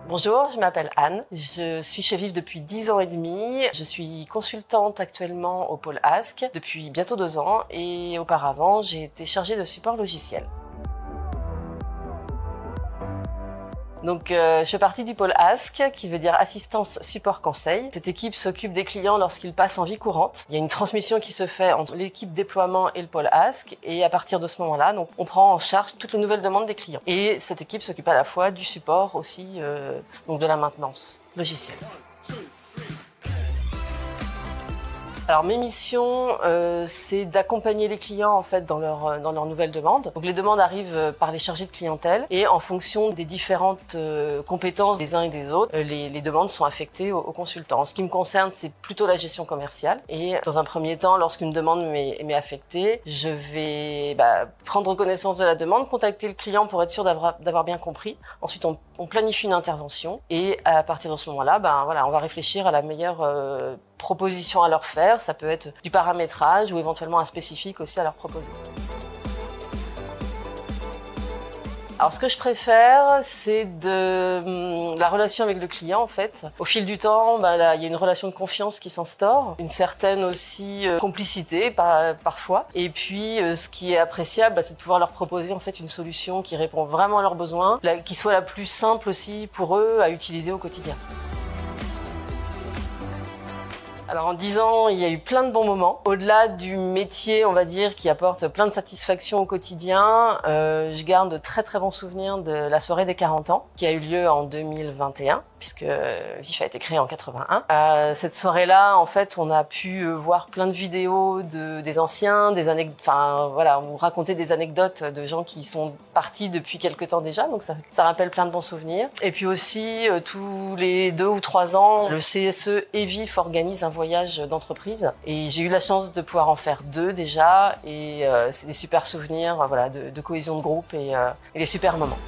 Bonjour, je m'appelle Anne, je suis chez Viv depuis 10 ans et demi. Je suis consultante actuellement au pôle Ask depuis bientôt 2 ans et auparavant j'ai été chargée de support logiciel. Donc je fais partie du pôle Ask, qui veut dire assistance support conseil. Cette équipe s'occupe des clients lorsqu'ils passent en vie courante. Il y a une transmission qui se fait entre l'équipe déploiement et le pôle Ask, et à partir de ce moment-là, donc on prend en charge toutes les nouvelles demandes des clients. Et cette équipe s'occupe à la fois du support aussi, donc de la maintenance logicielle. Alors mes missions, c'est d'accompagner les clients en fait dans leurs nouvelles demandes. Donc les demandes arrivent par les chargés de clientèle et en fonction des différentes compétences des uns et des autres, les demandes sont affectées aux consultants. En ce qui me concerne, c'est plutôt la gestion commerciale. Et dans un premier temps, lorsqu'une demande m'est affectée, je vais prendre connaissance de la demande, contacter le client pour être sûr d'avoir bien compris. Ensuite, on planifie une intervention et à partir de ce moment-là, on va réfléchir à la meilleure proposition à leur faire. Ça peut être du paramétrage ou éventuellement un spécifique aussi à leur proposer. Alors ce que je préfère, c'est la relation avec le client en fait. Au fil du temps, il y a une relation de confiance qui s'instaure, une certaine aussi complicité parfois. Et puis ce qui est appréciable, c'est de pouvoir leur proposer en fait une solution qui répond vraiment à leurs besoins, qui soit la plus simple aussi pour eux à utiliser au quotidien. Alors en 10 ans, il y a eu plein de bons moments. Au-delà du métier, on va dire, qui apporte plein de satisfaction au quotidien, je garde de très très bons souvenirs de la soirée des 40 ans, qui a eu lieu en 2021, puisque Vif a été créé en 81. Cette soirée-là, en fait, on a pu voir plein de vidéos des anciens, on racontait des anecdotes de gens qui sont partis depuis quelque temps déjà, donc ça rappelle plein de bons souvenirs. Et puis aussi, tous les 2 ou 3 ans, le CSE et Vif organise un voyage d'entreprise et j'ai eu la chance de pouvoir en faire 2 déjà et c'est des super souvenirs de cohésion de groupe et des super moments.